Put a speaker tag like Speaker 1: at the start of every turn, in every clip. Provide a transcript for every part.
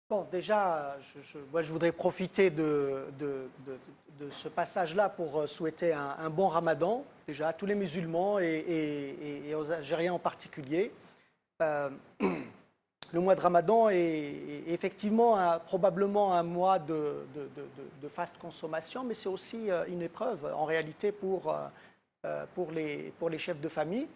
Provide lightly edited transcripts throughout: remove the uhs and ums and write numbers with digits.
Speaker 1: Bon, déjà, moi, je voudrais profiter de ce passage-là pour souhaiter un bon ramadan, déjà à tous les musulmans et aux Algériens en particulier. Euh, le mois de ramadan est effectivement probablement un mois de faste consommation, mais c'est aussi une épreuve en réalité pour les chefs de famille,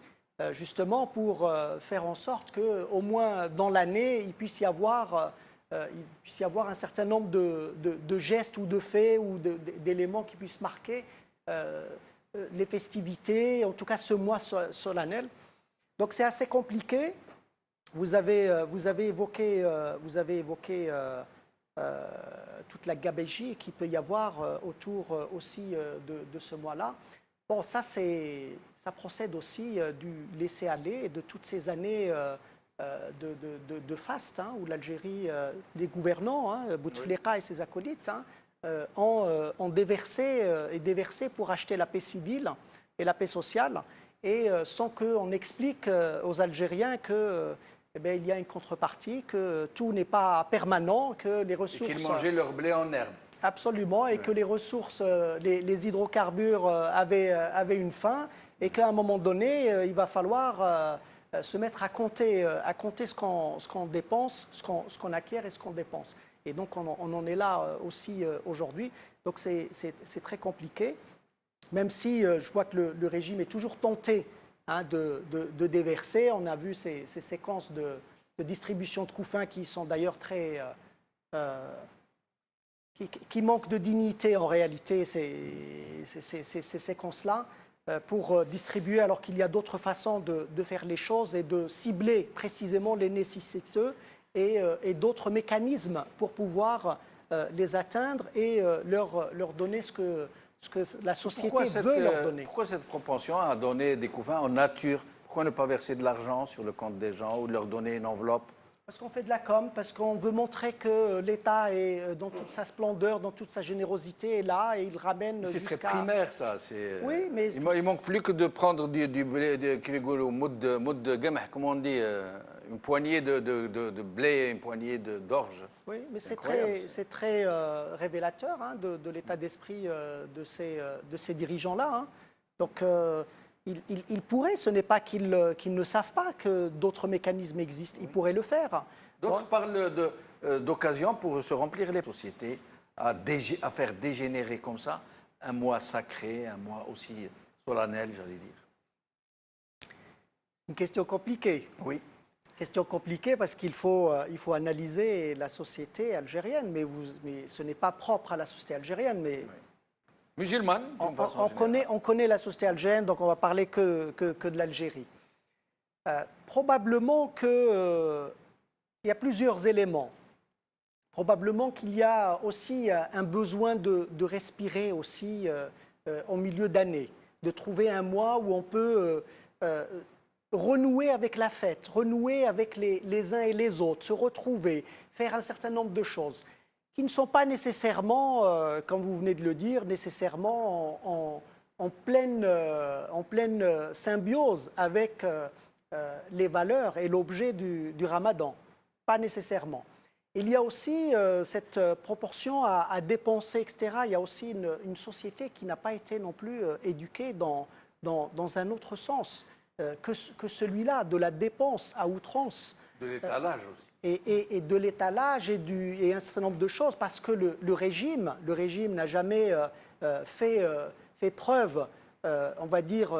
Speaker 1: justement pour faire en sorte qu'au moins dans l'année, il puisse y avoir un certain nombre de gestes ou de faits ou d'éléments qui puissent marquer les festivités, en tout cas ce mois solennel. Donc c'est assez compliqué. Vous avez évoqué toute la gabegie qu'il peut y avoir autour aussi de ce mois-là. Bon, ça procède aussi du laisser-aller et de toutes ces années de faste, hein, où l'Algérie, les gouvernants, hein, Bouteflika et ses acolytes, hein, ont déversé pour acheter la paix civile et la paix sociale, et sans qu'on explique aux Algériens que il y a une contrepartie, que tout n'est pas permanent, que les ressources...
Speaker 2: Et qu'ils mangeaient leur blé en herbe.
Speaker 1: Absolument, et que les ressources, les hydrocarbures avaient une fin, et qu'à un moment donné, il va falloir se mettre à compter ce qu'on dépense, ce qu'on acquiert et ce qu'on dépense. Et donc on en est là aussi aujourd'hui. Donc c'est très compliqué, même si je vois que le régime est toujours tenté, hein, de déverser. On a vu ces séquences de distribution de couffins qui sont d'ailleurs très... qui manquent de dignité en réalité, ces séquences-là, pour distribuer, alors qu'il y a d'autres façons de faire les choses et de cibler précisément les nécessiteux et d'autres mécanismes pour pouvoir les atteindre et leur donner ce que la société veut leur donner.
Speaker 2: Pourquoi cette propension à donner des couffins en nature? Pourquoi ne pas verser de l'argent sur le compte des gens ou leur donner une enveloppe?
Speaker 1: Parce qu'on fait de la com, parce qu'on veut montrer que l'État est dans toute sa splendeur, dans toute sa générosité, est là et il ramène jusqu'à...
Speaker 2: C'est très primaire, ça.
Speaker 1: Oui, mais...
Speaker 2: Il manque plus que de prendre du blé, comment on dit, une poignée de blé, une poignée d'orge.
Speaker 1: Oui, mais c'est très révélateur, hein, de l'état d'esprit de ces dirigeants-là. Hein. Donc, ils pourraient, ce n'est pas qu'ils ne savent pas que d'autres mécanismes existent, ils pourraient le faire.
Speaker 2: D'autres parlent d'occasion pour se remplir les sociétés, à faire dégénérer comme ça un mois sacré, un mois aussi solennel, j'allais dire.
Speaker 1: Une question compliquée.
Speaker 2: Oui.
Speaker 1: Question compliquée parce qu'il faut analyser la société algérienne, mais ce n'est pas propre à la société algérienne. Mais oui.
Speaker 2: Musulmane,
Speaker 1: on connaît la société algérienne, donc on va parler que de l'Algérie. Probablement qu'il y a plusieurs éléments. Probablement qu'il y a aussi un besoin de respirer aussi au milieu d'année, de trouver un mois où on peut renouer avec la fête, renouer avec les uns et les autres, se retrouver, faire un certain nombre de choses qui ne sont pas nécessairement, comme vous venez de le dire, nécessairement en pleine symbiose avec les valeurs et l'objet du ramadan. Pas nécessairement. Il y a aussi cette proportion à dépenser, etc. Il y a aussi une société qui n'a pas été non plus éduquée dans un autre sens que celui-là, de la dépense à outrance.
Speaker 2: De l'étalage aussi.
Speaker 1: Et de l'étalage et un certain nombre de choses, parce que le régime n'a jamais fait preuve, on va dire,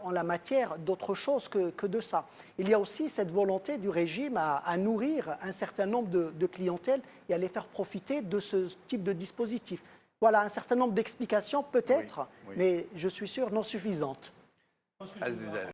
Speaker 1: en la matière d'autre chose que de ça. Il y a aussi cette volonté du régime à nourrir un certain nombre de clientèles et à les faire profiter de ce type de dispositif. Voilà, un certain nombre d'explications peut-être, oui. Mais je suis sûr non suffisantes.